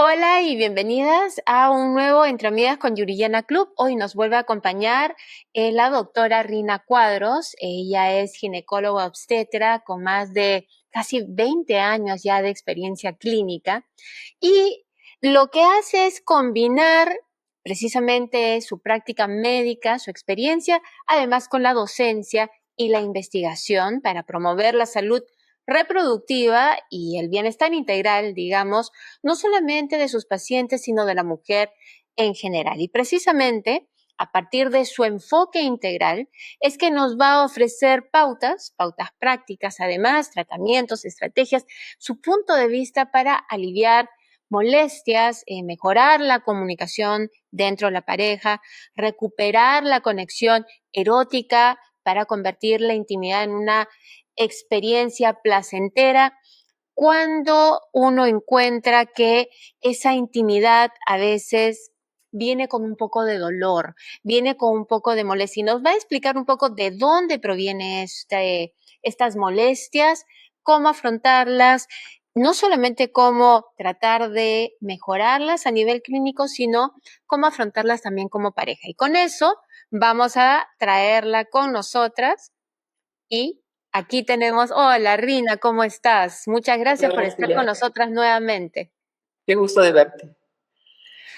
Hola y bienvenidas a un nuevo Entre Amigas con Yuriyana Club. Hoy nos vuelve a acompañar la doctora Rina Cuadros. Ella es ginecóloga obstetra con más de casi 20 años ya de experiencia clínica y lo que hace es combinar precisamente su práctica médica, su experiencia, además con la docencia y la investigación para promover la salud reproductiva y el bienestar integral, digamos, no solamente de sus pacientes, sino de la mujer en general. Y precisamente a partir de su enfoque integral es que nos va a ofrecer pautas prácticas, además, tratamientos, estrategias, su punto de vista para aliviar molestias, mejorar la comunicación dentro de la pareja, recuperar la conexión erótica para convertir la intimidad en una experiencia placentera cuando uno encuentra que esa intimidad a veces viene con un poco de dolor, viene con un poco de molestia. Y nos va a explicar un poco de dónde provienen estas molestias, cómo afrontarlas, no solamente cómo tratar de mejorarlas a nivel clínico, sino cómo afrontarlas también como pareja. Y con eso vamos a traerla con nosotras y aquí tenemos, hola Rina, ¿cómo estás? Muchas gracias por Buenos estar con días. nosotras nuevamente. Qué gusto de verte.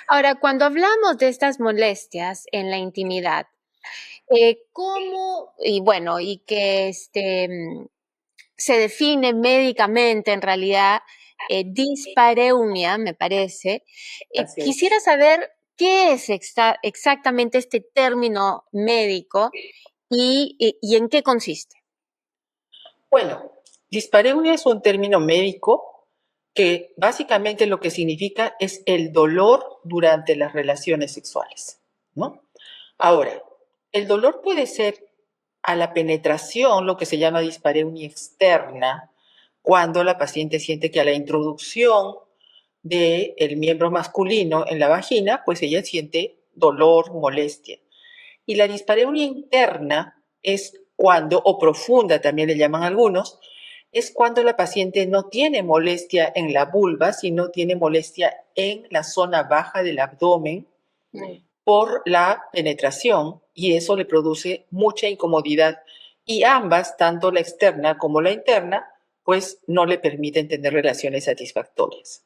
Ahora, cuando hablamos de estas molestias en la intimidad, ¿cómo, y bueno, y que se define médicamente en realidad dispareunia, me parece, Así quisiera es. saber qué es exactamente este término médico y en qué consiste. Bueno, dispareunia es un término médico que básicamente lo que significa es el dolor durante las relaciones sexuales, ¿no? Ahora, el dolor puede ser a la penetración, lo que se llama dispareunia externa, cuando la paciente siente que a la introducción del miembro masculino en la vagina, pues ella siente dolor, molestia. Y la dispareunia interna es cuando, o profunda también le llaman algunos, es cuando la paciente no tiene molestia en la vulva, sino tiene molestia en la zona baja del abdomen por la penetración y eso le produce mucha incomodidad. Y ambas, tanto la externa como la interna, pues no le permiten tener relaciones satisfactorias.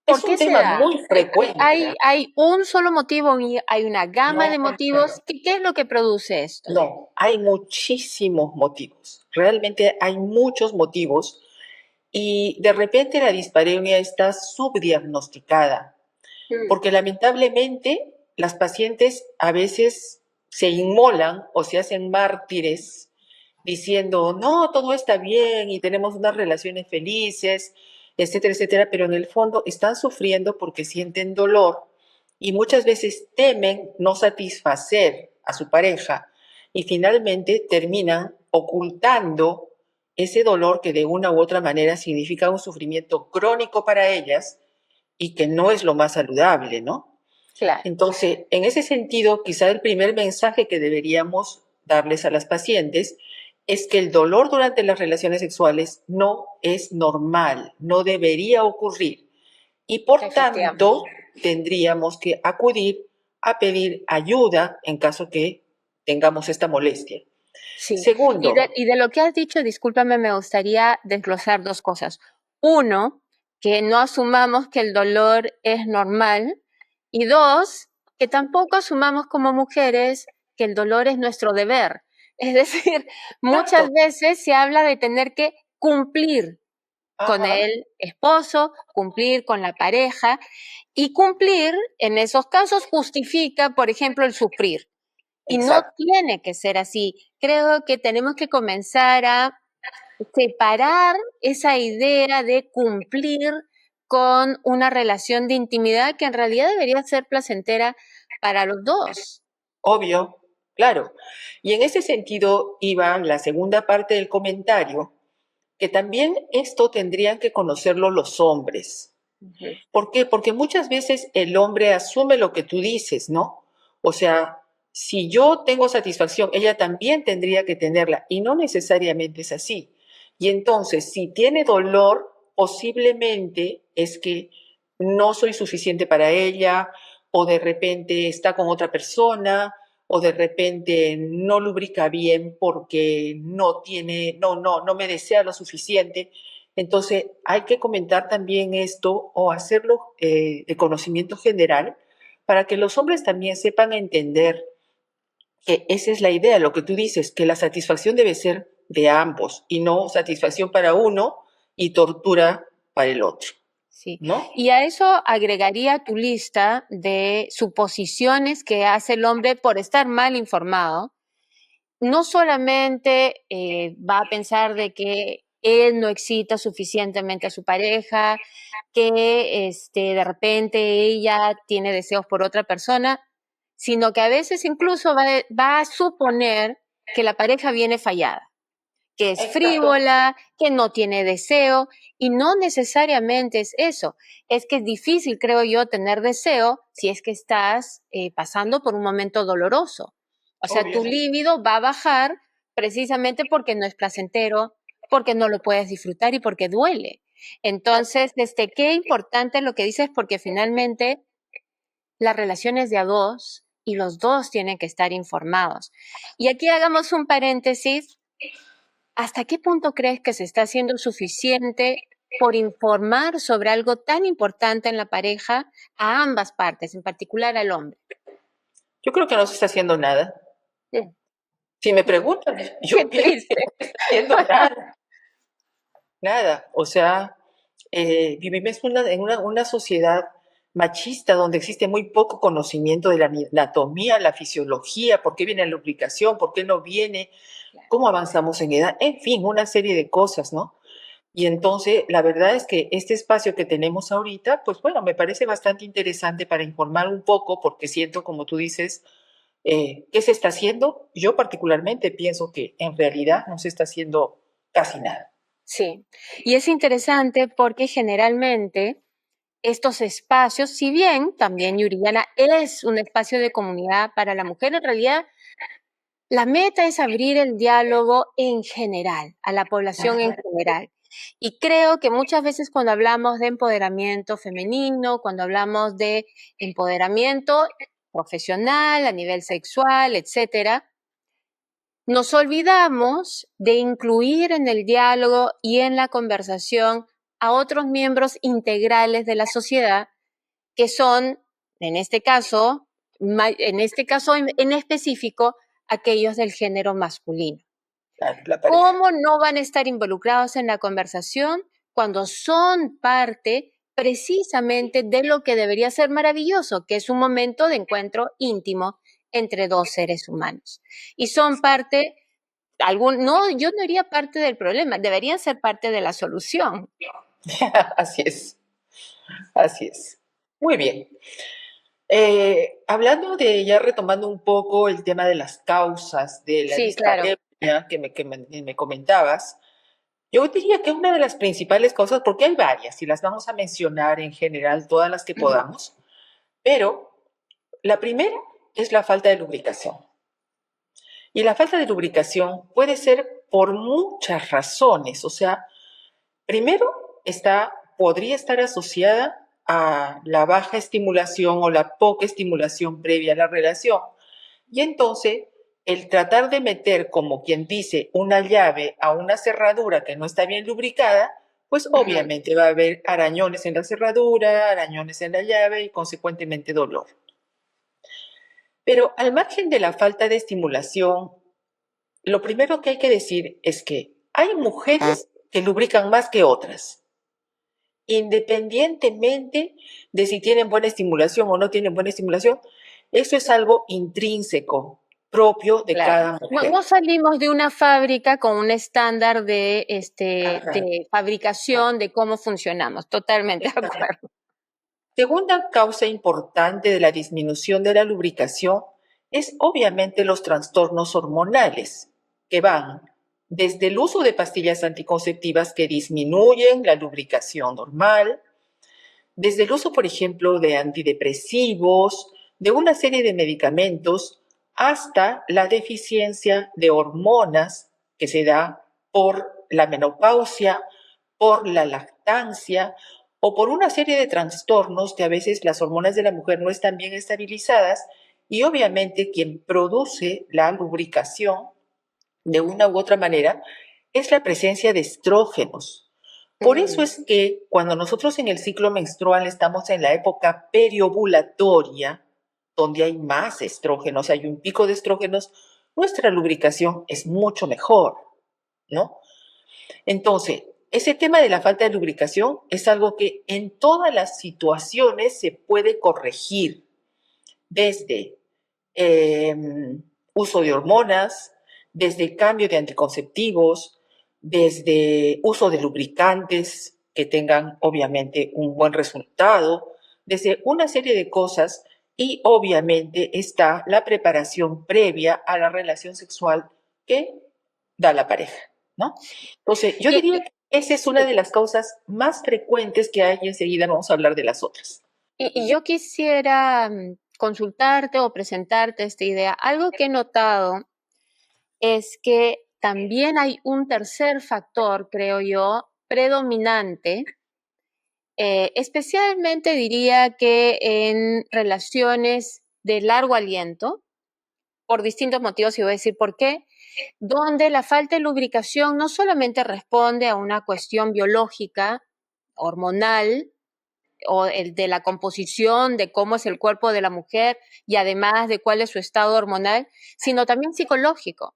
¿Por Es qué un tema será? muy frecuente. ¿Hay un solo motivo y hay una gama No, de motivos? ¿Qué es lo que produce esto? no, hay muchísimos motivos. Realmente hay muchos motivos y de repente la dispareunia está subdiagnosticada porque lamentablemente las pacientes a veces se inmolan o se hacen mártires diciendo, no, todo está bien y tenemos unas relaciones felices, etcétera, etcétera, pero en el fondo están sufriendo porque sienten dolor y muchas veces temen no satisfacer a su pareja y finalmente terminan ocultando ese dolor que de una u otra manera significa un sufrimiento crónico para ellas y que no es lo más saludable, ¿no? Claro. Entonces, en ese sentido, quizá el primer mensaje que deberíamos darles a las pacientes es que el dolor durante las relaciones sexuales no es normal, no debería ocurrir y por Efectivamente. tanto tendríamos que acudir a pedir ayuda en caso que tengamos esta molestia. Sí. Segundo, Y de lo que has dicho, discúlpame, me gustaría desglosar dos cosas. Uno, que no asumamos que el dolor es normal. Y dos, que tampoco asumamos como mujeres que el dolor es nuestro deber. Es decir, muchas exacto, veces se habla de tener que cumplir con ajá, el esposo, cumplir con la pareja, y cumplir en esos casos justifica, por ejemplo, el sufrir. Y no exacto. tiene que ser así. Creo que tenemos que comenzar a separar esa idea de cumplir con una relación de intimidad que en realidad debería ser placentera para los dos. Obvio, claro. Y en ese sentido iba la segunda parte del comentario, que también esto tendrían que conocerlo los hombres. Ujú. ¿Por qué? Porque muchas veces el hombre asume lo que tú dices, ¿no? O sea, si yo tengo satisfacción, ella también tendría que tenerla, y no necesariamente es así. Y entonces, si tiene dolor, posiblemente es que no soy suficiente para ella, o de repente está con otra persona, o de repente no lubrica bien porque no me desea lo suficiente. Entonces, hay que comentar también esto o hacerlo de conocimiento general para que los hombres también sepan entender que esa es la idea, lo que tú dices, que la satisfacción debe ser de ambos y no satisfacción para uno y tortura para el otro, Sí. ¿no? Y a eso agregaría tu lista de suposiciones que hace el hombre por estar mal informado. No solamente va a pensar de que él no excita suficientemente a su pareja, que de repente ella tiene deseos por otra persona, sino que a veces incluso va a suponer que la pareja viene fallada, que es Exacto. frívola, que no tiene deseo, y no necesariamente es eso. Es que es difícil, creo yo, tener deseo si es que estás pasando por un momento doloroso. O sea, Obvio. tu líbido va a bajar precisamente porque no es placentero, porque no lo puedes disfrutar y porque duele. Entonces, qué importante lo que dices, porque finalmente las relaciones de a dos y los dos tienen que estar informados. Y aquí hagamos un paréntesis. ¿Hasta qué punto crees que se está haciendo suficiente por informar sobre algo tan importante en la pareja a ambas partes, en particular al hombre? Yo creo que no se está haciendo nada. Sí. Si me preguntan, Qué yo pienso que triste. no se está haciendo nada. Nada. O sea, vivimos en una sociedad machista donde existe muy poco conocimiento de la anatomía, la fisiología, por qué viene la lubricación, por qué no viene, cómo avanzamos en edad, en fin, una serie de cosas, ¿no? Y entonces, la verdad es que este espacio que tenemos ahorita, pues bueno, me parece bastante interesante para informar un poco, porque siento, como tú dices, ¿qué se está haciendo? Yo particularmente pienso que en realidad no se está haciendo casi nada. Sí, y es interesante porque generalmente estos espacios, si bien también Yuriana es un espacio de comunidad para la mujer, en realidad la meta es abrir el diálogo en general, a la población en general. Y creo que muchas veces cuando hablamos de empoderamiento femenino, cuando hablamos de empoderamiento profesional, a nivel sexual, etcétera, nos olvidamos de incluir en el diálogo y en la conversación a otros miembros integrales de la sociedad que son, en este caso, en específico, aquellos del género masculino. La pareja. ¿Cómo no van a estar involucrados en la conversación cuando son parte precisamente de lo que debería ser maravilloso, que es un momento de encuentro íntimo entre dos seres humanos? Y son parte, no, yo no diría parte del problema, deberían ser parte de la solución. Así es, así es. Muy bien. Hablando de, ya retomando un poco el tema de las causas de la Sí, claro. dispareunia me comentabas, yo diría que una de las principales causas, porque hay varias y las vamos a mencionar en general, todas las que podamos, pero la primera es la falta de lubricación. Y la falta de lubricación puede ser por muchas razones, o sea, primero podría estar asociada a la baja estimulación o la poca estimulación previa a la relación. Y entonces, el tratar de meter, como quien dice, una llave a una cerradura que no está bien lubricada, pues obviamente va a haber arañones en la cerradura, arañones en la llave y consecuentemente dolor. Pero al margen de la falta de estimulación, lo primero que hay que decir es que hay mujeres que lubrican más que otras, independientemente de si tienen buena estimulación o no tienen buena estimulación. Eso es algo intrínseco, propio de Claro. cada No, mujer. no salimos de una fábrica con un estándar de fabricación de cómo funcionamos. Totalmente de acuerdo. Segunda causa importante de la disminución de la lubricación es obviamente los trastornos hormonales, que van desde el uso de pastillas anticonceptivas que disminuyen la lubricación normal, desde el uso, por ejemplo, de antidepresivos, de una serie de medicamentos, hasta la deficiencia de hormonas que se da por la menopausia, por la lactancia o por una serie de trastornos que a veces las hormonas de la mujer no están bien estabilizadas y obviamente quien produce la lubricación de una u otra manera es la presencia de estrógenos. Por eso es que cuando nosotros en el ciclo menstrual estamos en la época periovulatoria, donde hay más estrógenos, hay un pico de estrógenos, nuestra lubricación es mucho mejor, ¿no? Entonces, ese tema de la falta de lubricación es algo que en todas las situaciones se puede corregir, desde eh, uso de hormonas, desde cambio de anticonceptivos, desde uso de lubricantes que tengan obviamente un buen resultado, desde una serie de cosas y obviamente está la preparación previa a la relación sexual que da la pareja, ¿no? Entonces, yo diría que esa es una de las causas más frecuentes que hay y enseguida vamos a hablar de las otras. Y yo quisiera consultarte o presentarte esta idea. Algo que he notado es que también hay un tercer factor, creo yo, predominante, especialmente diría que en relaciones de largo aliento, por distintos motivos, y voy a decir por qué, donde la falta de lubricación no solamente responde a una cuestión biológica, hormonal, o el de la composición, de cómo es el cuerpo de la mujer y además de cuál es su estado hormonal, sino también psicológico.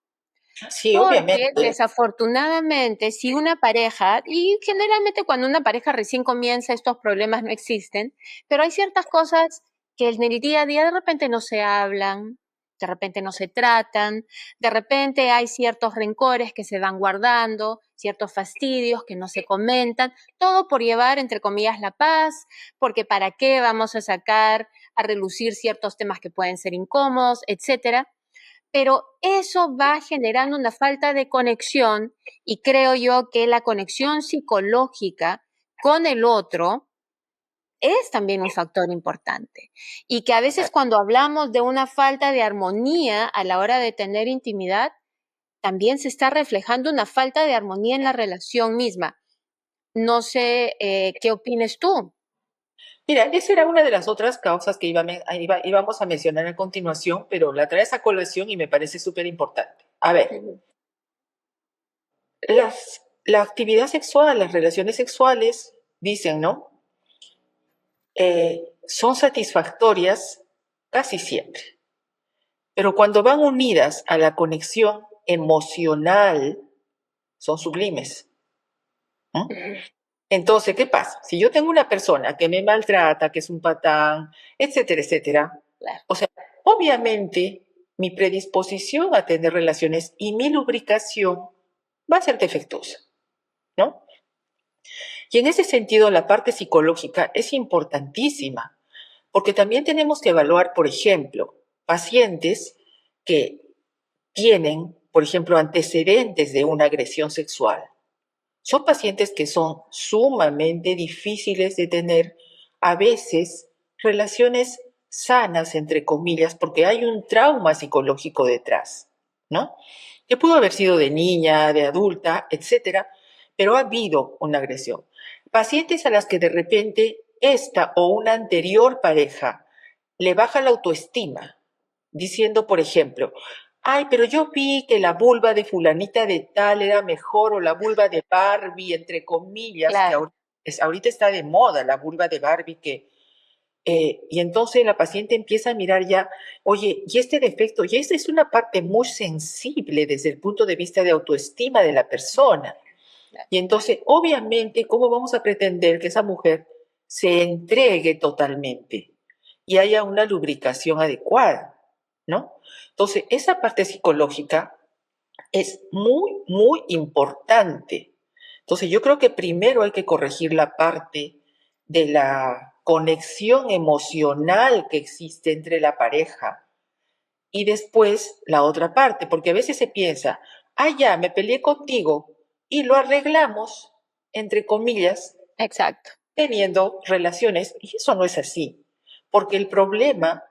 Sí, Porque obviamente. desafortunadamente, si una pareja, y generalmente cuando una pareja recién comienza, estos problemas no existen, pero hay ciertas cosas que en el día a día de repente no se hablan, de repente no se tratan, de repente hay ciertos rencores que se van guardando, ciertos fastidios que no se comentan, todo por llevar, entre comillas, la paz, porque para qué vamos a sacar a relucir ciertos temas que pueden ser incómodos, etcétera. Pero eso va generando una falta de conexión y creo yo que la conexión psicológica con el otro es también un factor importante y que a veces cuando hablamos de una falta de armonía a la hora de tener intimidad, también se está reflejando una falta de armonía en la relación misma. No sé qué opines tú. Mira, esa era una de las otras causas que íbamos a mencionar a continuación, pero la traes a colación y me parece súper importante. A ver, la actividad sexual, las relaciones sexuales, dicen, ¿no? Son satisfactorias casi siempre, pero cuando van unidas a la conexión emocional, son sublimes. ¿No? Entonces, ¿qué pasa? Si yo tengo una persona que me maltrata, que es un patán, etcétera, etcétera, o sea, obviamente mi predisposición a tener relaciones y mi lubricación va a ser defectuosa, ¿no? Y en ese sentido, la parte psicológica es importantísima, porque también tenemos que evaluar, por ejemplo, pacientes que tienen, por ejemplo, antecedentes de una agresión sexual. Son pacientes que son sumamente difíciles de tener, a veces, relaciones sanas, entre comillas, porque hay un trauma psicológico detrás, ¿no? Que pudo haber sido de niña, de adulta, etcétera, pero ha habido una agresión. Pacientes a las que de repente esta o una anterior pareja le baja la autoestima, diciendo, por ejemplo, ay, pero yo vi que la vulva de fulanita de tal era mejor, o la vulva de Barbie, entre comillas, que Claro. ahorita está de moda la vulva de Barbie, y entonces la paciente empieza a mirar ya, oye, y este defecto, y esta es una parte muy sensible desde el punto de vista de autoestima de la persona. Y entonces, obviamente, ¿cómo vamos a pretender que esa mujer se entregue totalmente y haya una lubricación adecuada, ¿no? Entonces, esa parte psicológica es muy, muy importante. Entonces, yo creo que primero hay que corregir la parte de la conexión emocional que existe entre la pareja y después la otra parte, porque a veces se piensa, ah, ya, me peleé contigo y lo arreglamos, entre comillas, Exacto. teniendo relaciones, y eso no es así, porque el problema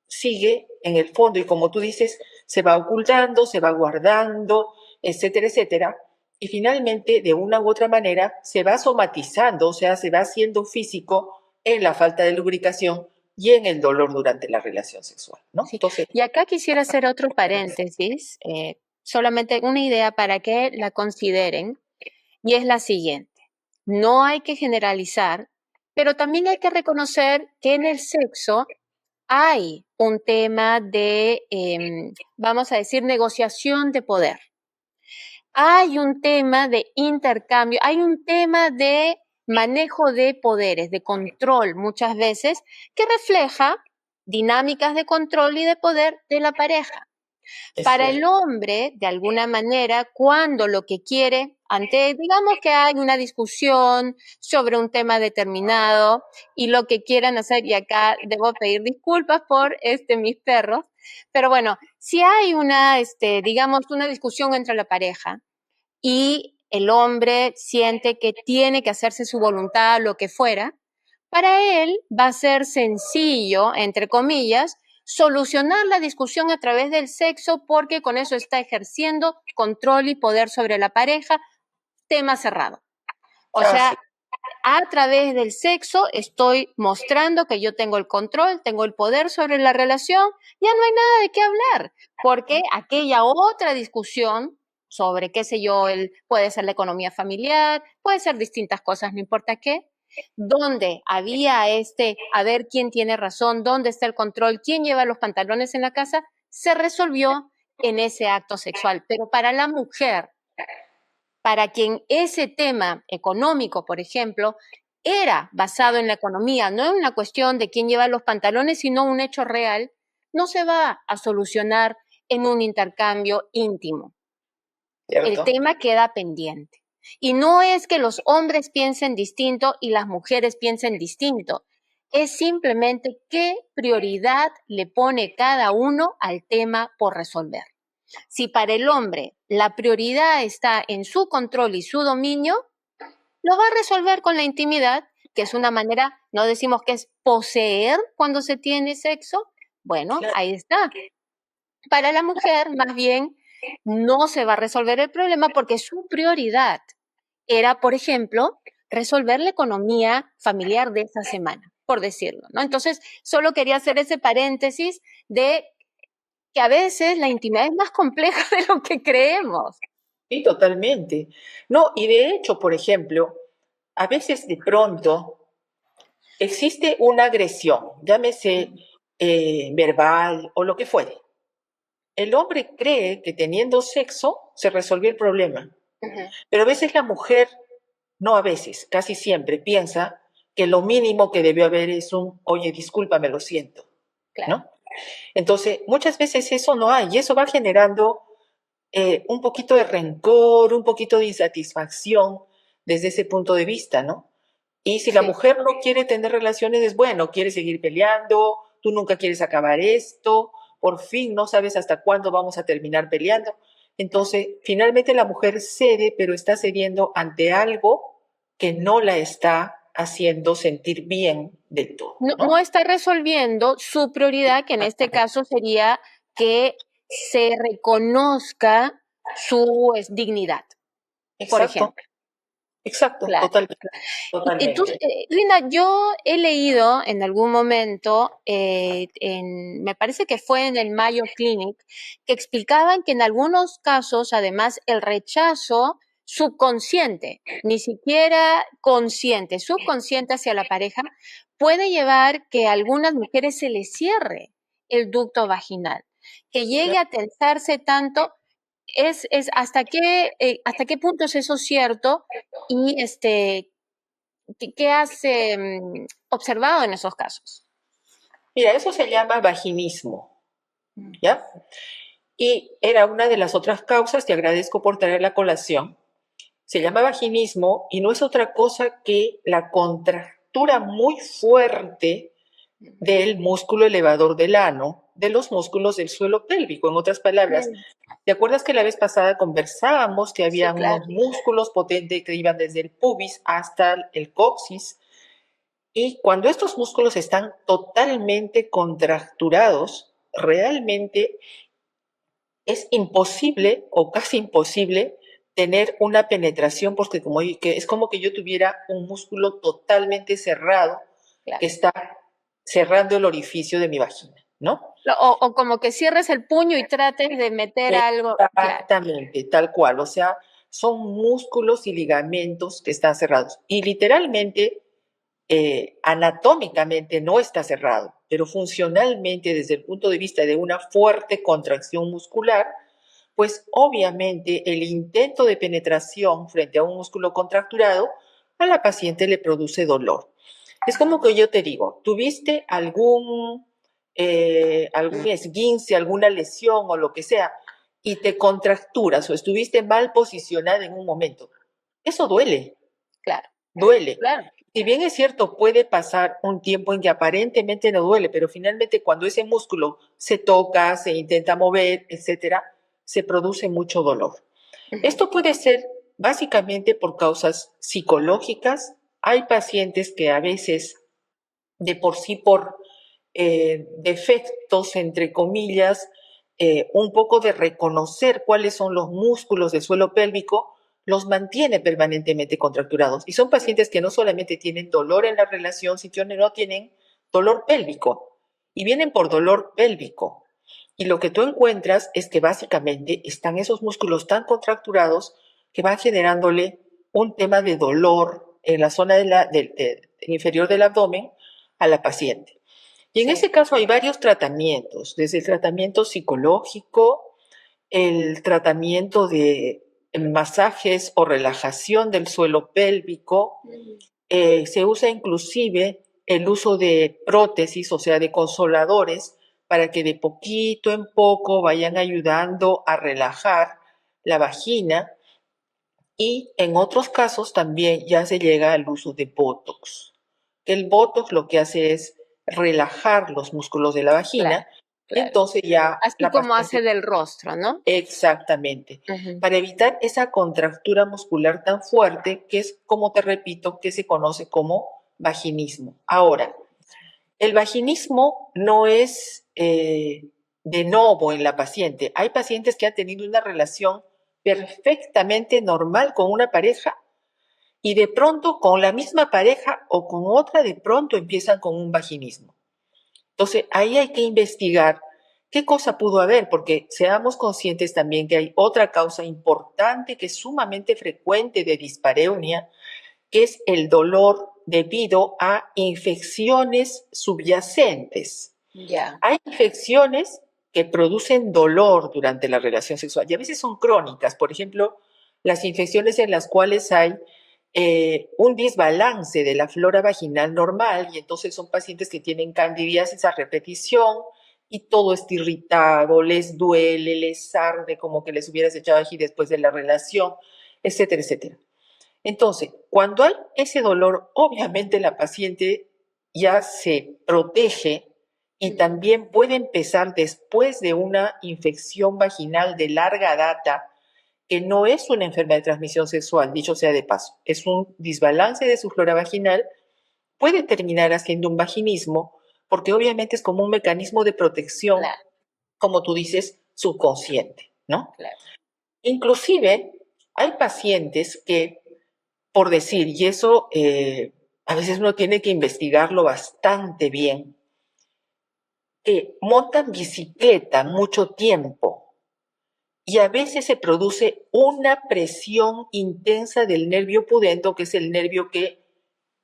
sigue en el fondo y como tú dices, se va ocultando, se va guardando, etcétera, etcétera, y finalmente, de una u otra manera, se va somatizando, o sea, se va haciendo físico en la falta de lubricación y en el dolor durante la relación sexual, ¿no? Sí. Entonces, Y acá quisiera hacer otro paréntesis, solamente una idea para que la consideren, y es la siguiente. No hay que generalizar, pero también hay que reconocer que en el sexo hay un tema de, vamos a decir, negociación de poder. Hay un tema de intercambio, hay un tema de manejo de poderes, de control muchas veces, que refleja dinámicas de control y de poder de la pareja. es Para el cierto. hombre, de alguna manera, cuando lo que quiere, digamos que hay una discusión sobre un tema determinado y lo que quieran hacer, y acá debo pedir disculpas por mis perros, pero bueno, si hay digamos, una discusión entre la pareja y el hombre siente que tiene que hacerse su voluntad, lo que fuera, para él va a ser sencillo, entre comillas, solucionar la discusión a través del sexo porque con eso está ejerciendo control y poder sobre la pareja, tema cerrado. O Ah, sí. sea, a través del sexo estoy mostrando que yo tengo el control, tengo el poder sobre la relación, ya no hay nada de qué hablar, porque aquella otra discusión sobre, qué sé yo, puede ser la economía familiar, puede ser distintas cosas, no importa qué, donde había a ver quién tiene razón, dónde está el control, quién lleva los pantalones en la casa, se resolvió en ese acto sexual. Pero para la mujer, para quien ese tema económico, por ejemplo, era basado en la economía, no en una cuestión de quién lleva los pantalones, sino un hecho real, no se va a solucionar en un intercambio íntimo. El ¿Cierto? tema queda pendiente. Y no es que los hombres piensen distinto y las mujeres piensen distinto. Es simplemente qué prioridad le pone cada uno al tema por resolver. Si para el hombre la prioridad está en su control y su dominio, lo va a resolver con la intimidad, que es una manera, no decimos que es poseer cuando se tiene sexo. Bueno, Claro. ahí está. Para la mujer, más bien, no se va a resolver el problema porque su prioridad era, por ejemplo, resolver la economía familiar de esa semana, por decirlo, ¿no? Entonces, solo quería hacer ese paréntesis de que a veces la intimidad es más compleja de lo que creemos. Sí, totalmente. No, y de hecho, por ejemplo, a veces de pronto existe una agresión, llámese verbal o lo que fuere. El hombre cree que teniendo sexo se resolvió el problema, Ujú, pero a veces la mujer, no a veces, casi siempre piensa que lo mínimo que debió haber es oye, discúlpame, lo siento, claro. ¿no? Entonces, muchas veces eso no hay y eso va generando un poquito de rencor, un poquito de insatisfacción desde ese punto de vista, ¿no? Y si la Sí. mujer no quiere tener relaciones, es bueno, quiere seguir peleando, tú nunca quieres acabar esto, por fin no sabes hasta cuándo vamos a terminar peleando. Entonces, finalmente la mujer cede, pero está cediendo ante algo que no la está haciendo sentir bien del todo, No, no ¿no? está resolviendo su prioridad, que en este caso sería que se reconozca su dignidad, por Exacto, ejemplo. exacto, Claro. totalmente, Entonces, totalmente. Linda, yo he leído en algún momento, me parece que fue en el Mayo Clinic, que explicaban que en algunos casos, además, el rechazo subconsciente, ni siquiera consciente, subconsciente hacia la pareja, puede llevar que a algunas mujeres se les cierre el ducto vaginal, que llegue a tensarse tanto. Es hasta qué punto es eso cierto y ¿qué has observado en esos casos? Mira, eso se llama vaginismo, Mm. ¿ya? Y era una de las otras causas, te agradezco por traer la colación. Se llama vaginismo y no es otra cosa que la contractura muy fuerte del músculo elevador del ano, de los músculos del suelo pélvico. En otras palabras, Mm. ¿te acuerdas que la vez pasada conversábamos que Sí, había claro. unos músculos potentes que iban desde el pubis hasta el coxis? Y cuando estos músculos están totalmente contracturados, realmente es imposible o casi imposible tener una penetración, porque que es como que yo tuviera un músculo totalmente cerrado Claro. que está cerrando el orificio de mi vagina, ¿no? O como que cierres el puño y trates de meter algo. Claro. Exactamente, tal cual. O sea, son músculos y ligamentos que están cerrados. Y literalmente, anatómicamente no está cerrado, pero funcionalmente, desde el punto de vista de una fuerte contracción muscular, pues obviamente el intento de penetración frente a un músculo contracturado a la paciente le produce dolor. Es como que yo te digo, ¿tuviste algún esguince, alguna lesión o lo que sea, y te contracturas o estuviste mal posicionada en un momento? Eso duele, Claro, duele. claro. Si bien es cierto, puede pasar un tiempo en que aparentemente no duele, pero finalmente cuando ese músculo se toca, se intenta mover, etcétera, se produce mucho dolor. Esto puede ser básicamente por causas psicológicas. Hay pacientes que a veces, de por sí, por defectos, entre comillas, un poco de reconocer cuáles son los músculos del suelo pélvico, los mantiene permanentemente contracturados. Y son pacientes que no solamente tienen dolor en la relación, sino que no tienen dolor pélvico. Y vienen por dolor pélvico. Y lo que tú encuentras es que básicamente están esos músculos tan contracturados que van generándole un tema de dolor en la zona inferior del abdomen a la paciente. Y en Sí. ese caso hay varios tratamientos, desde el tratamiento psicológico, el tratamiento de masajes o relajación del suelo pélvico, se usa inclusive el uso de prótesis, o sea, de consoladores, para que de poquito en poco vayan ayudando a relajar la vagina. Y en otros casos también ya se llega al uso de Botox. El Botox lo que hace es relajar los músculos de la Claro, vagina y claro. entonces ya Así la como hace paciente... del rostro, ¿no? Exactamente. Ujú. Para evitar esa contractura muscular tan fuerte que es, como te repito, que se conoce como vaginismo. Ahora, el vaginismo no es de nuevo en la paciente. Hay pacientes que han tenido una relación perfectamente normal con una pareja y de pronto con la misma pareja o con otra, de pronto empiezan con un vaginismo. Entonces, ahí hay que investigar qué cosa pudo haber, porque seamos conscientes también que hay otra causa importante que es sumamente frecuente de dispareunia, que es el dolor debido a infecciones subyacentes. Ya. Hay infecciones que producen dolor durante la relación sexual y a veces son crónicas. Por ejemplo, las infecciones en las cuales hay un desbalance de la flora vaginal normal y entonces son pacientes que tienen candidiasis a repetición y todo está irritado, les duele, les arde como que les hubieras echado ají después de la relación, etcétera, etcétera. Entonces, cuando hay ese dolor, obviamente la paciente ya se protege y también puede empezar después de una infección vaginal de larga data, que no es una enfermedad de transmisión sexual, dicho sea de paso, es un desbalance de su flora vaginal, puede terminar haciendo un vaginismo, porque obviamente es como un mecanismo de protección, Claro, como tú dices, subconsciente, ¿no? claro. Inclusive, hay pacientes que, por decir, y eso a veces uno tiene que investigarlo bastante bien, que montan bicicleta mucho tiempo y a veces se produce una presión intensa del nervio pudendo, que es el nervio que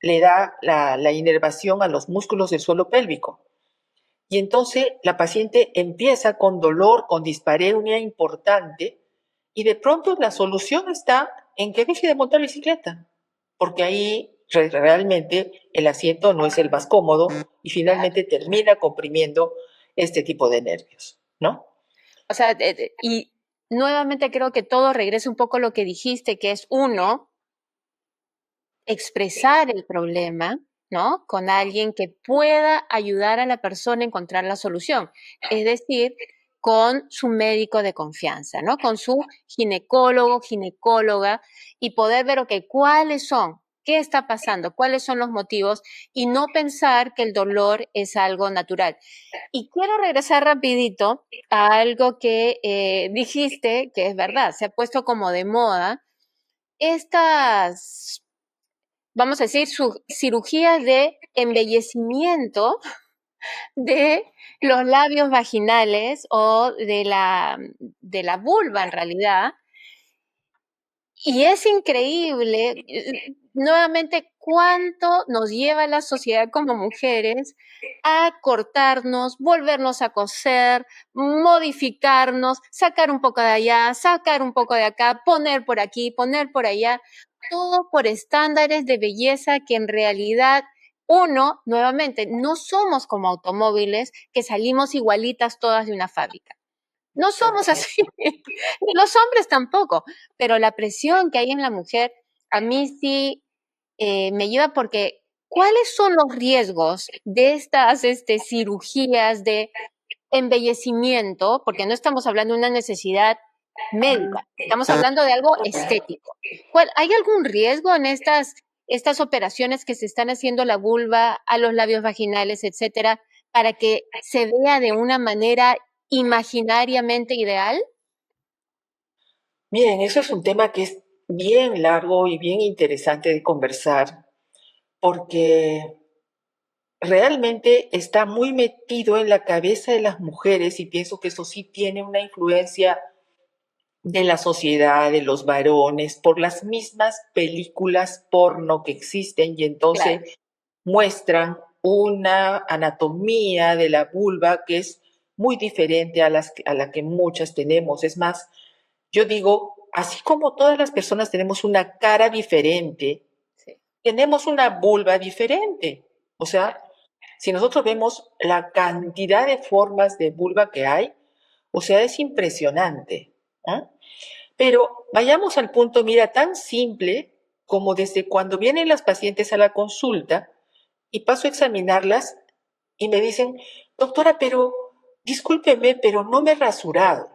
le da la inervación a los músculos del suelo pélvico. Y entonces la paciente empieza con dolor, con dispareunia importante, y de pronto la solución está en que deje de montar bicicleta, porque ahí realmente el asiento no es el más cómodo y Claro. finalmente termina comprimiendo este tipo de nervios, ¿no? O sea, y nuevamente creo que todo regresa un poco a lo que dijiste, que es uno, expresar el problema, ¿no? Con alguien que pueda ayudar a la persona a encontrar la solución. Es decir, con su médico de confianza, ¿no? Con su ginecólogo, ginecóloga, y poder ver, ok, cuáles son, qué está pasando, cuáles son los motivos, y no pensar que el dolor es algo natural. Y quiero regresar rapidito a algo que dijiste, que es verdad, se ha puesto como de moda estas, vamos a decir, cirugías de embellecimiento de los labios vaginales o de la vulva en realidad. Y es increíble, nuevamente, cuánto nos lleva la sociedad como mujeres a cortarnos, volvernos a coser, modificarnos, sacar un poco de allá, sacar un poco de acá, poner por aquí, poner por allá, todo por estándares de belleza que en realidad uno, nuevamente, no somos como automóviles que salimos igualitas todas de una fábrica. No somos así, ni los hombres tampoco, pero la presión que hay en la mujer a mí sí me lleva porque ¿cuáles son los riesgos de estas cirugías de embellecimiento? Porque no estamos hablando de una necesidad médica, estamos hablando de algo estético. ¿Hay algún riesgo en estas operaciones que se están haciendo a la vulva, a los labios vaginales, etcétera, para que se vea de una manera imaginariamente ideal? Miren, eso es un tema que es bien largo y bien interesante de conversar, porque realmente está muy metido en la cabeza de las mujeres y pienso que eso sí tiene una influencia de la sociedad, de los varones, por las mismas películas porno que existen y Claro, entonces muestran una anatomía de la vulva que es muy diferente a la que muchas tenemos. Es más, yo digo, así como todas las personas tenemos una cara diferente, sí, tenemos una vulva diferente. O sea, si nosotros vemos la cantidad de formas de vulva que hay, o sea, es impresionante. ¿Ah? Pero vayamos al punto, mira, tan simple como desde cuando vienen las pacientes a la consulta y paso a examinarlas y me dicen, doctora, pero discúlpeme, pero no me he rasurado.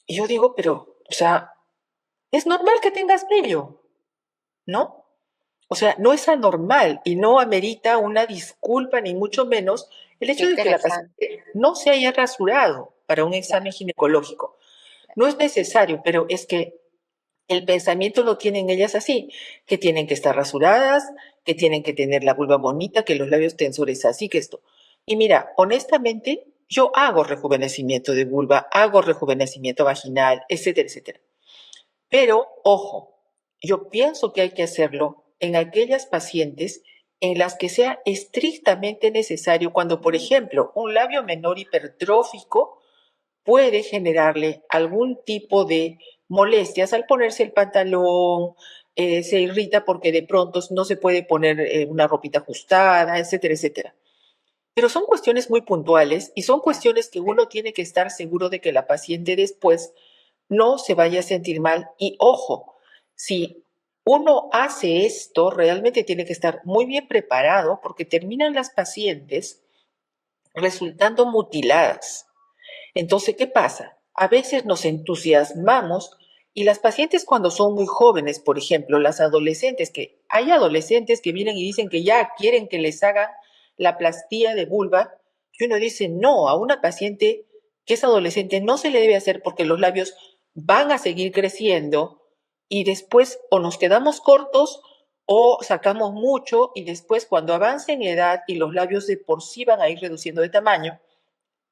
Y yo digo, pero, o sea, es normal que tengas vello, ¿no? O sea, no es anormal y no amerita una disculpa, ni mucho menos el qué hecho de que la interesante. paciente no se haya rasurado para un Claro, examen ginecológico. No es necesario, pero es que el pensamiento lo tienen ellas así, que tienen que estar rasuradas, que tienen que tener la vulva bonita, que los labios tensores así, que esto. Y mira, honestamente, yo hago rejuvenecimiento de vulva, hago rejuvenecimiento vaginal, etcétera, etcétera. Pero, ojo, yo pienso que hay que hacerlo en aquellas pacientes en las que sea estrictamente necesario, cuando, por ejemplo, un labio menor hipertrófico puede generarle algún tipo de molestias al ponerse el pantalón, se irrita porque de pronto no se puede poner una ropita ajustada, etcétera, etcétera. Pero son cuestiones muy puntuales y son claro. cuestiones que uno tiene que estar seguro de que la paciente después no se vaya a sentir mal. Y ojo, si uno hace esto, realmente tiene que estar muy bien preparado porque terminan las pacientes resultando mutiladas. Entonces, ¿qué pasa? A veces nos entusiasmamos y las pacientes cuando son muy jóvenes, por ejemplo, las adolescentes, que hay adolescentes que vienen y dicen que ya quieren que les hagan la plastía de vulva, y uno dice, no, a una paciente que es adolescente no se le debe hacer porque los labios van a seguir creciendo y después o nos quedamos cortos o sacamos mucho y después cuando avance en edad y los labios de por sí van a ir reduciendo de tamaño,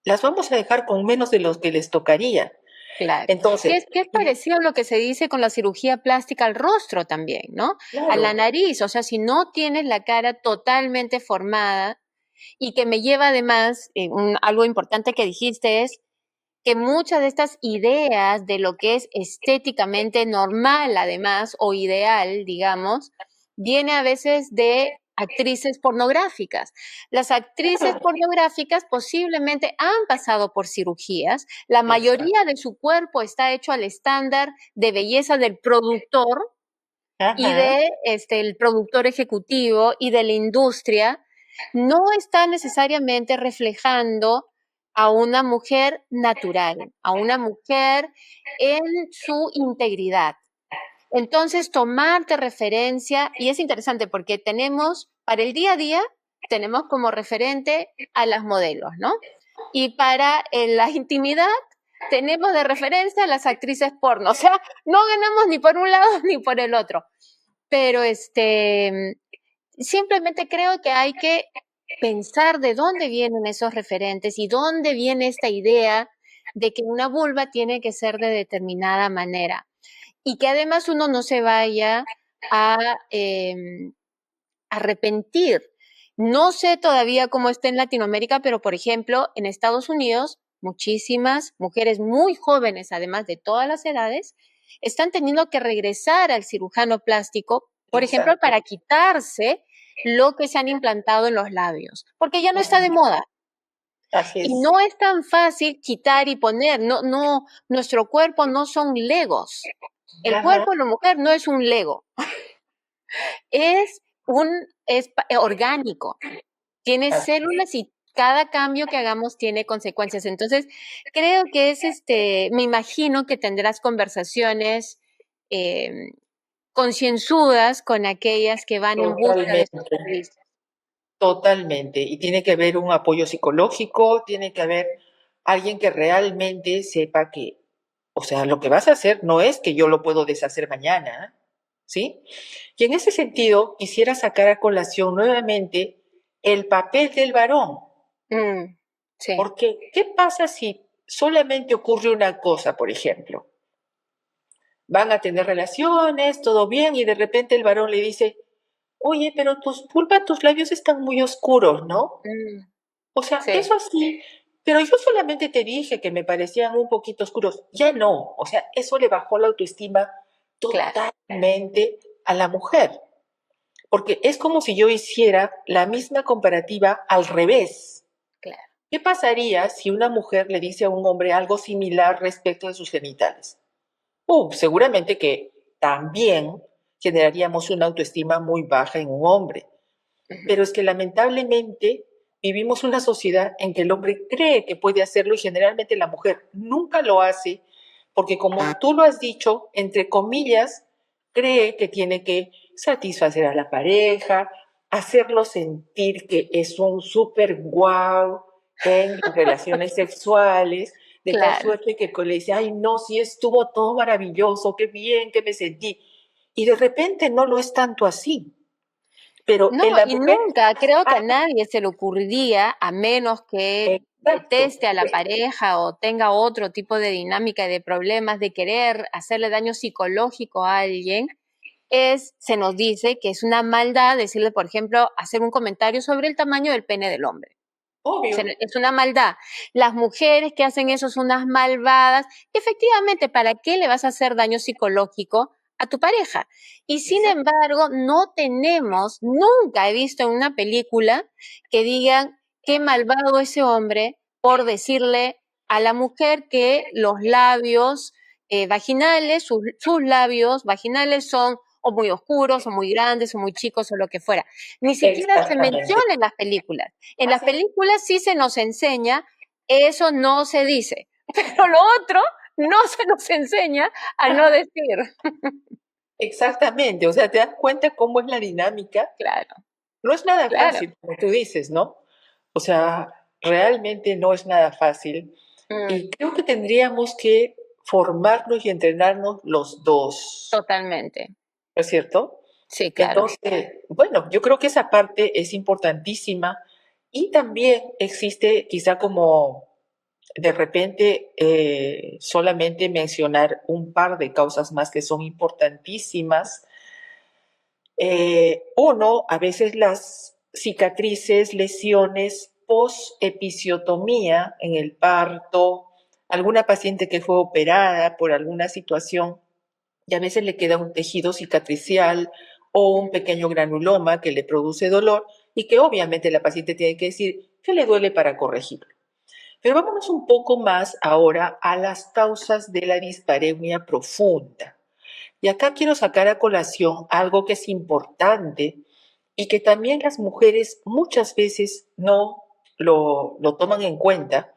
las vamos a dejar con menos de los que les tocaría. Claro, Entonces, que es parecido a lo que se dice con la cirugía plástica al rostro también, ¿no? A la claro, nariz, o sea, si no tienes la cara totalmente formada y que me lleva además, algo importante que dijiste es que muchas de estas ideas de lo que es estéticamente normal, además, o ideal, digamos, viene a veces de actrices pornográficas. Las actrices pornográficas posiblemente han pasado por cirugías, la exacto. mayoría de su cuerpo está hecho al estándar de belleza del productor y Ajá, de el productor ejecutivo y de la industria, no está necesariamente reflejando a una mujer natural, a una mujer en su integridad. Entonces, tomarte referencia, y es interesante porque tenemos, para el día a día, tenemos como referente a las modelos, ¿no? Y para la intimidad tenemos de referencia a las actrices porno. O sea, no ganamos ni por un lado ni por el otro. Pero simplemente creo que hay que pensar de dónde vienen esos referentes y dónde viene esta idea de que una vulva tiene que ser de determinada manera. Y que además uno no se vaya a arrepentir. No sé todavía cómo está en Latinoamérica, pero por ejemplo, en Estados Unidos, muchísimas mujeres muy jóvenes, además de todas las edades, están teniendo que regresar al cirujano plástico, por ejemplo, Exacto. para quitarse lo que se han implantado en los labios, porque ya no está de moda. Así Y es. no es tan fácil quitar y poner, no, nuestro cuerpo no son legos. El Ajá, cuerpo de la mujer no es un lego, es orgánico, tiene así es. células y cada cambio que hagamos tiene consecuencias. Entonces, creo que me imagino que tendrás conversaciones eh, concienzudas con aquellas que van en busca de estos Totalmente. servicios. Totalmente. Y tiene que haber un apoyo psicológico, tiene que haber alguien que realmente sepa que, o sea, lo que vas a hacer no es que yo lo puedo deshacer mañana, ¿sí? Y en ese sentido, quisiera sacar a colación nuevamente el papel del varón, Sí, porque ¿qué pasa si solamente ocurre una cosa, por ejemplo? Van a tener relaciones, todo bien, y de repente el varón le dice, oye, pero tus labios están muy oscuros, ¿no? mm, O sea, sí, eso sí, pero yo solamente te dije que me parecían un poquito oscuros. Ya no, o sea, eso le bajó la autoestima claro, totalmente a la mujer, porque es como si yo hiciera la misma comparativa al revés. claro. ¿Qué pasaría si una mujer le dice a un hombre algo similar respecto de sus genitales? Seguramente que también generaríamos una autoestima muy baja en un hombre. Ujú. Pero es que lamentablemente vivimos una sociedad en que el hombre cree que puede hacerlo y generalmente la mujer nunca lo hace porque como tú lo has dicho, entre comillas, cree que tiene que satisfacer a la pareja, hacerlo sentir que es un súper guau en las relaciones sexuales, de tal Claro. suerte que le dice, ay no, sí estuvo todo maravilloso, qué bien que me sentí. Y de repente no lo es tanto así. Pero No, en la y mujer, nunca creo que a ah, nadie se le ocurriría, a menos que exacto, deteste a la pareja o tenga otro tipo de dinámica y de problemas de querer hacerle daño psicológico a alguien, se nos dice que es una maldad decirle, por ejemplo, hacer un comentario sobre el tamaño del pene del hombre. obvio, Es una maldad. Las mujeres que hacen eso son unas malvadas. Efectivamente, ¿para qué le vas a hacer daño psicológico a tu pareja? Y sin exacto, embargo, no tenemos, nunca he visto en una película que digan qué malvado ese hombre por decirle a la mujer que los labios vaginales, sus labios vaginales son o muy oscuros, o muy grandes, o muy chicos, o lo que fuera. Ni siquiera se exactamente. menciona en las películas. En las Así es, películas sí se nos enseña, eso no se dice, pero lo otro no se nos enseña a no ajá, decir. exactamente. O sea, te das cuenta cómo es la dinámica. Claro, No es nada claro. fácil, como tú dices, ¿no? O sea, realmente no es nada fácil. Mm, Y creo que tendríamos que formarnos y entrenarnos los dos, totalmente. ¿no es cierto? Sí, claro. Entonces, bueno, yo creo que esa parte es importantísima y también existe quizá como de repente solamente mencionar un par de causas más que son importantísimas. Uno, a veces las cicatrices, lesiones post-episiotomía en el parto, alguna paciente que fue operada por alguna situación y a veces le queda un tejido cicatricial o un pequeño granuloma que le produce dolor y que obviamente la paciente tiene que decir que le duele para corregirlo. Pero vámonos un poco más ahora a las causas de la dispareunia profunda. Y acá quiero sacar a colación algo que es importante y que también las mujeres muchas veces no lo toman en cuenta,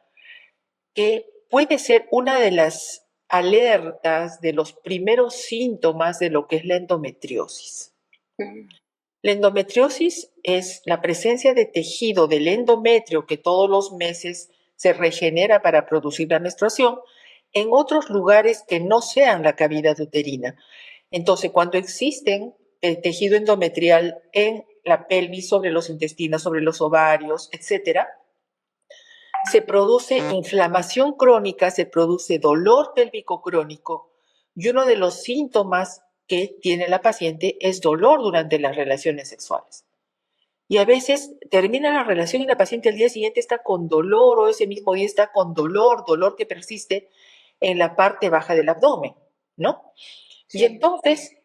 que puede ser una de las alertas de los primeros síntomas de lo que es la endometriosis. Mm, La endometriosis es la presencia de tejido del endometrio que todos los meses se regenera para producir la menstruación en otros lugares que no sean la cavidad uterina. Entonces, cuando existen el tejido endometrial en la pelvis, sobre los intestinos, sobre los ovarios, etcétera, se produce inflamación crónica, se produce dolor pélvico crónico, y uno de los síntomas que tiene la paciente es dolor durante las relaciones sexuales. Y a veces termina la relación y la paciente al día siguiente está con dolor, o ese mismo día está con dolor que persiste en la parte baja del abdomen, ¿no? Sí. Y entonces,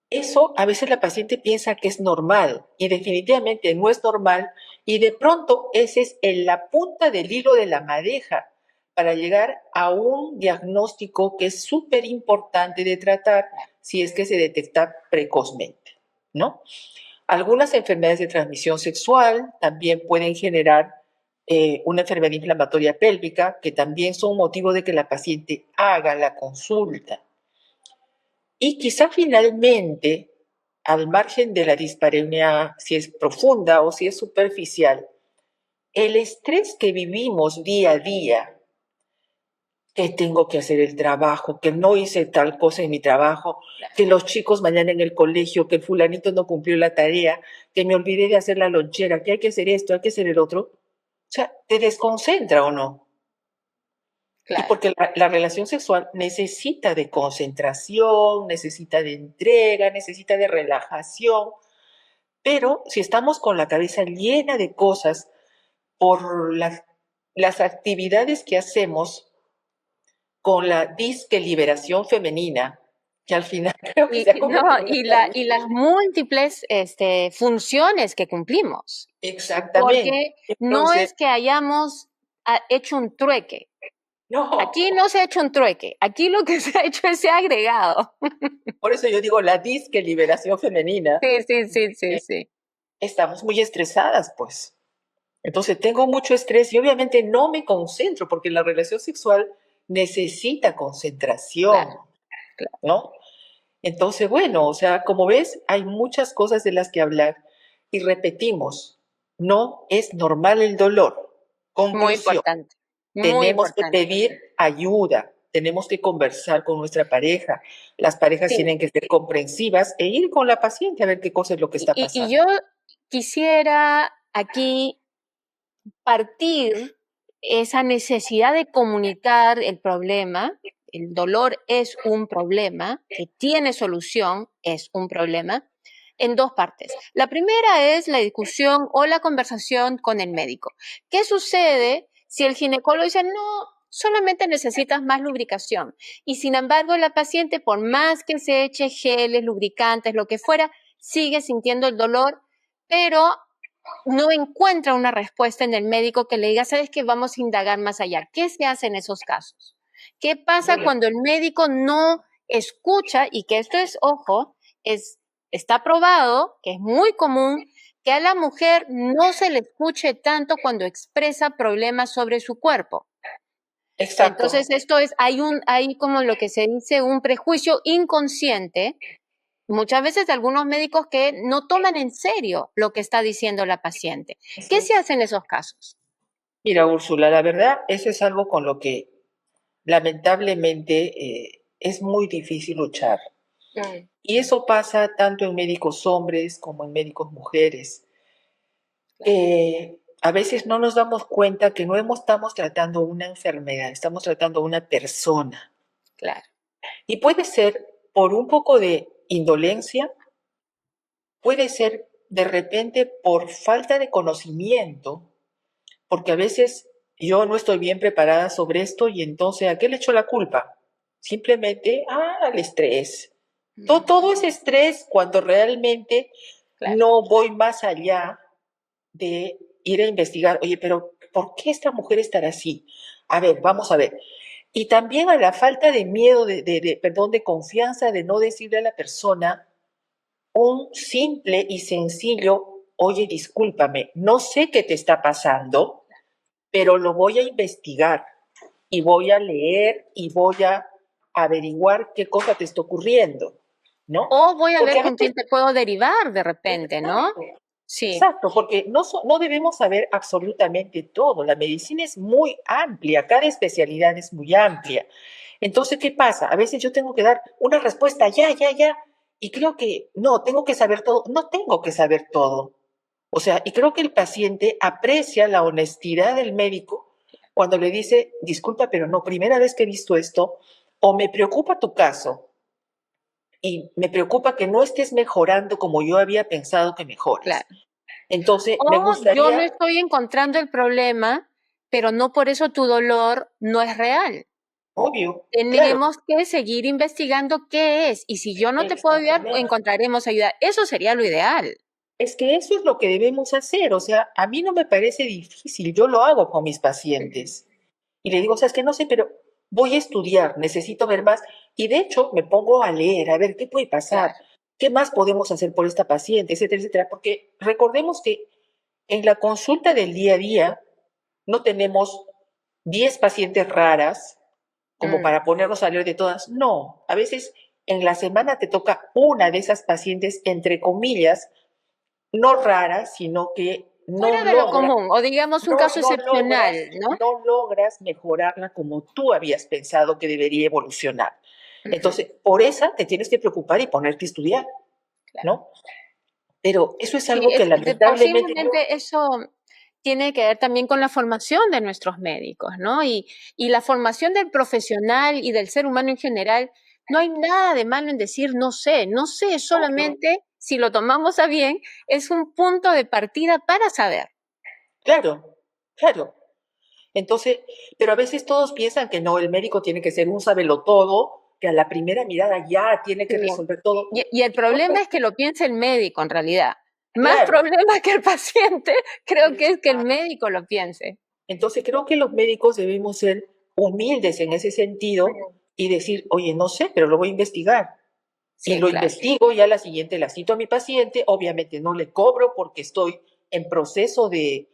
eso a veces la paciente piensa que es normal, y definitivamente no es normal, y de pronto ese es la punta del hilo de la madeja para llegar a un diagnóstico que es súper importante de tratar si es que se detecta precozmente, ¿no? Algunas enfermedades de transmisión sexual también pueden generar una enfermedad inflamatoria pélvica, que también son motivo de que la paciente haga la consulta. Y quizá finalmente, al margen de la dispareunia, si es profunda o si es superficial, el estrés que vivimos día a día, que tengo que hacer el trabajo, que no hice tal cosa en mi trabajo, que los chicos mañana en el colegio, que el fulanito no cumplió la tarea, que me olvidé de hacer la lonchera, que hay que hacer esto, hay que hacer el otro. O sea, ¿te desconcentra o no? Claro. Y porque la relación sexual necesita de concentración, necesita de entrega, necesita de relajación, pero si estamos con la cabeza llena de cosas por las actividades que hacemos con la disque liberación femenina, que al final creo que se ha convertido y las múltiples funciones que cumplimos. Exactamente. Porque no es que hayamos hecho un trueque. No. Aquí no se ha hecho un trueque. Aquí lo que se ha hecho es se ha agregado. Por eso yo digo la disque liberación femenina. Sí. Estamos muy estresadas, pues. Entonces tengo mucho estrés y obviamente no me concentro porque la relación sexual necesita concentración, claro. ¿No? Entonces, bueno, o sea, como ves, hay muchas cosas de las que hablar y repetimos, no es normal el dolor. Conclusión, muy importante. Tenemos que pedir ayuda, tenemos que conversar con nuestra pareja, las parejas tienen que ser comprensivas e ir con la paciente a ver qué cosa es lo que está pasando. Y yo quisiera aquí partir esa necesidad de comunicar el problema. El dolor es un problema que tiene solución, es un problema, en dos partes. La primera es la discusión o la conversación con el médico. ¿Qué sucede si el ginecólogo dice, no, solamente necesitas más lubricación? Y sin embargo, la paciente, por más que se eche geles, lubricantes, lo que fuera, sigue sintiendo el dolor, pero no encuentra una respuesta en el médico que le diga, ¿sabes qué? Vamos a indagar más allá. ¿Qué se hace en esos casos? ¿Qué pasa cuando el médico no escucha? Y que esto es, ojo, está probado, que es muy común, que a la mujer no se le escuche tanto cuando expresa problemas sobre su cuerpo. Exacto. Entonces, esto es, hay como lo que se dice un prejuicio inconsciente, muchas veces de algunos médicos que no toman en serio lo que está diciendo la paciente. ¿Qué se hace en esos casos? Mira, Úrsula, la verdad, eso es algo con lo que lamentablemente es muy difícil luchar. Y eso pasa tanto en médicos hombres como en médicos mujeres. A veces no nos damos cuenta que no estamos tratando una enfermedad, estamos tratando una persona. Claro. Y puede ser por un poco de indolencia, puede ser de repente por falta de conocimiento, porque a veces yo no estoy bien preparada sobre esto y entonces ¿a qué le echo la culpa? Simplemente al estrés. Todo es estrés cuando realmente no voy más allá de ir a investigar, oye, pero ¿por qué esta mujer estará así? A ver, vamos a ver. Y también a la falta de miedo, de confianza, de no decirle a la persona un simple y sencillo, oye, discúlpame, no sé qué te está pasando, pero lo voy a investigar y voy a leer y voy a averiguar qué cosa te está ocurriendo, ¿no? O voy a ver con quién te puedo derivar de repente, ¿no? Sí. Exacto, porque no debemos saber absolutamente todo. La medicina es muy amplia, cada especialidad es muy amplia. Entonces, ¿qué pasa? A veces yo tengo que dar una respuesta ya, ya, ya, y creo que no, tengo que saber todo. No tengo que saber todo. O sea, y creo que el paciente aprecia la honestidad del médico cuando le dice, disculpa, pero no, primera vez que he visto esto, o me preocupa tu caso, y me preocupa que no estés mejorando como yo había pensado que mejores. Claro. Entonces, me O yo no gustaría, estoy encontrando el problema, pero no por eso tu dolor no es real. obvio, claro, Tenemos que seguir investigando qué es. Y si yo no te puedo ayudar, exactamente. encontraremos ayuda. Eso sería lo ideal. Es que eso es lo que debemos hacer. O sea, a mí no me parece difícil. Yo lo hago con mis pacientes. Y le digo, o sea, es que no sé, pero voy a estudiar, necesito ver más. Y de hecho, me pongo a leer, a ver qué puede pasar, Claro. qué más podemos hacer por esta paciente, etcétera, etcétera. Porque recordemos que en la consulta del día a día no tenemos 10 pacientes raras como Mm. para ponernos a leer de todas. No, a veces en la semana te toca una de esas pacientes, entre comillas, no rara, sino que Fuera de lo común, o digamos un caso excepcional, ¿no? no logras mejorarla como tú habías pensado que debería evolucionar. Ujú. Entonces, por esa te tienes que preocupar y ponerte a estudiar, Claro. ¿no? Pero eso es Sí, algo que lamentablemente posiblemente eso tiene que ver también con la formación de nuestros médicos, ¿no? Y la formación del profesional y del ser humano en general, no hay nada de malo en decir no sé, obvio, solamente si lo tomamos a bien, es un punto de partida para saber. claro, claro. Entonces, pero a veces todos piensan que no, el médico tiene que ser un sabelotodo, que a la primera mirada ya tiene que Sí. resolver todo. Y el No, problema es que lo piense el médico en realidad. Más claro. problema que el paciente, creo que es que el médico lo piense. Entonces creo que los médicos debemos ser humildes en ese sentido Mm. y decir, oye, no sé, pero lo voy a investigar. Y Sí, lo claro. investigo y a la siguiente la cito a mi paciente. Obviamente no le cobro porque estoy en proceso de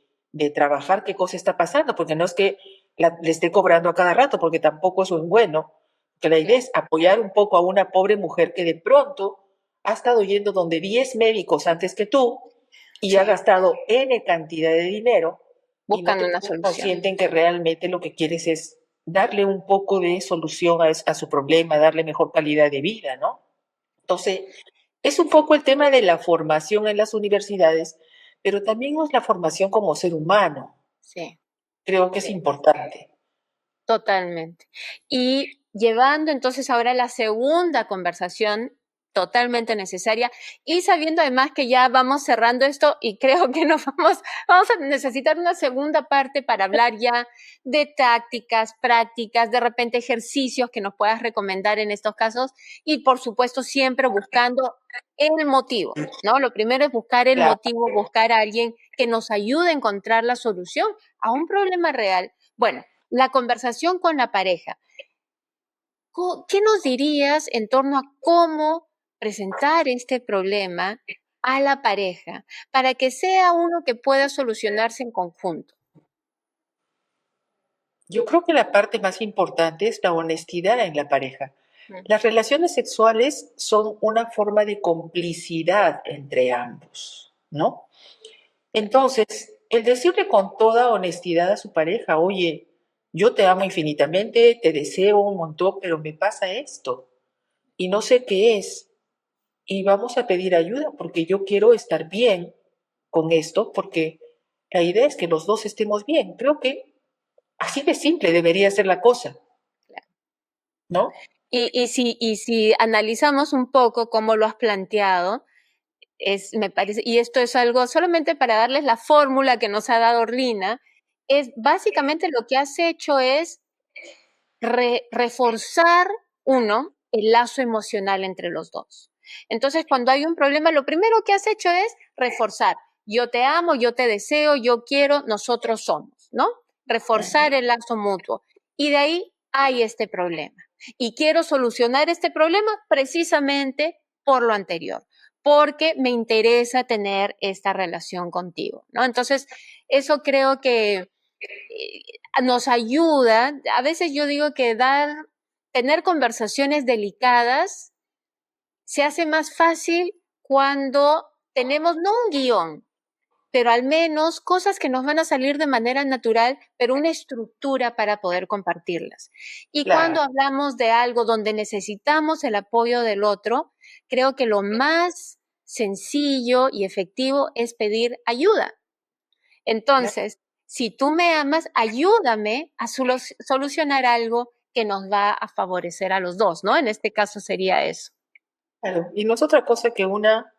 trabajar qué cosa está pasando, porque no es que le esté cobrando a cada rato, porque tampoco eso es bueno. Que la idea Claro. es apoyar un poco a una pobre mujer que de pronto ha estado yendo donde 10 médicos antes que tú y ha Sí, gastado N cantidad de dinero y no buscando te una pones solución. consciente en que realmente lo que quieres es darle un poco de solución a su problema, darle mejor calidad de vida, ¿no? Entonces, es un poco el tema de la formación en las universidades, pero también es la formación como ser humano. Sí, Creo que es importante. totalmente. Y llevando entonces ahora la segunda conversación totalmente necesaria y sabiendo además que ya vamos cerrando esto y creo que vamos a necesitar una segunda parte para hablar ya de tácticas, prácticas, de repente ejercicios que nos puedas recomendar en estos casos y por supuesto siempre buscando el motivo, ¿no? Lo primero es buscar el Claro. motivo, buscar a alguien que nos ayude a encontrar la solución a un problema real. Bueno, la conversación con la pareja. ¿Qué nos dirías en torno a cómo presentar este problema a la pareja para que sea uno que pueda solucionarse en conjunto? Yo creo que la parte más importante es la honestidad en la pareja. Mm. Las relaciones sexuales son una forma de complicidad entre ambos, ¿no? Entonces, el decirle con toda honestidad a su pareja, oye, yo te amo infinitamente, te deseo un montón, pero me pasa esto y no sé qué es. Y vamos a pedir ayuda porque yo quiero estar bien con esto, porque la idea es que los dos estemos bien. Creo que así de simple debería ser la cosa, ¿no? Y si analizamos un poco cómo lo has planteado, me parece, y esto es algo solamente para darles la fórmula que nos ha dado Rina, es básicamente lo que has hecho es reforzar uno el lazo emocional entre los dos. Entonces, cuando hay un problema, lo primero que has hecho es reforzar. Yo te amo, yo te deseo, yo quiero, nosotros somos, ¿no? Reforzar el lazo mutuo. Y de ahí hay este problema. Y quiero solucionar este problema precisamente por lo anterior, porque me interesa tener esta relación contigo, ¿no? Entonces, eso creo que nos ayuda. A veces yo digo que tener conversaciones delicadas se hace más fácil cuando tenemos no un guión, pero al menos cosas que nos van a salir de manera natural, pero una estructura para poder compartirlas. Y cuando Claro. hablamos de algo donde necesitamos el apoyo del otro, creo que lo más sencillo y efectivo es pedir ayuda. Entonces, si tú me amas, ayúdame a solucionar algo que nos va a favorecer a los dos, ¿no? En este caso sería eso. Claro. Y no es otra cosa que una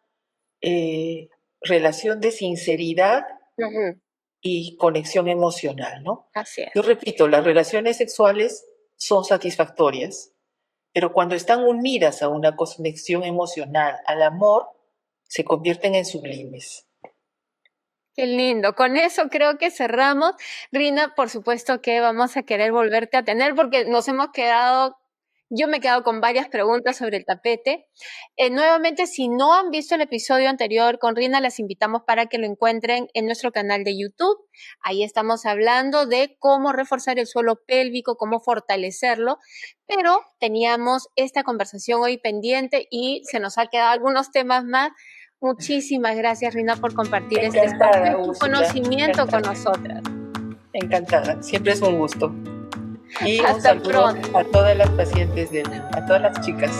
relación de sinceridad Ujú, y conexión emocional, ¿no? así Yo es. repito, las relaciones sexuales son satisfactorias, pero cuando están unidas a una conexión emocional, al amor, se convierten en sublimes. Qué lindo. Con eso creo que cerramos. Rina, por supuesto que vamos a querer volverte a tener porque nos hemos quedado, yo me he quedado con varias preguntas sobre el tapete. Nuevamente, si no han visto el episodio anterior con Rina, las invitamos para que lo encuentren en nuestro canal de YouTube. Ahí estamos hablando de cómo reforzar el suelo pélvico, cómo fortalecerlo, pero teníamos esta conversación hoy pendiente y se nos ha quedado algunos temas más. Muchísimas gracias, Rina, por compartir este espacio Encantada, y tu Úrsula. conocimiento con Encantada. nosotras. Encantada. Siempre es un gusto. Y un Hasta saludo pronto. a todas las pacientes a todas las chicas.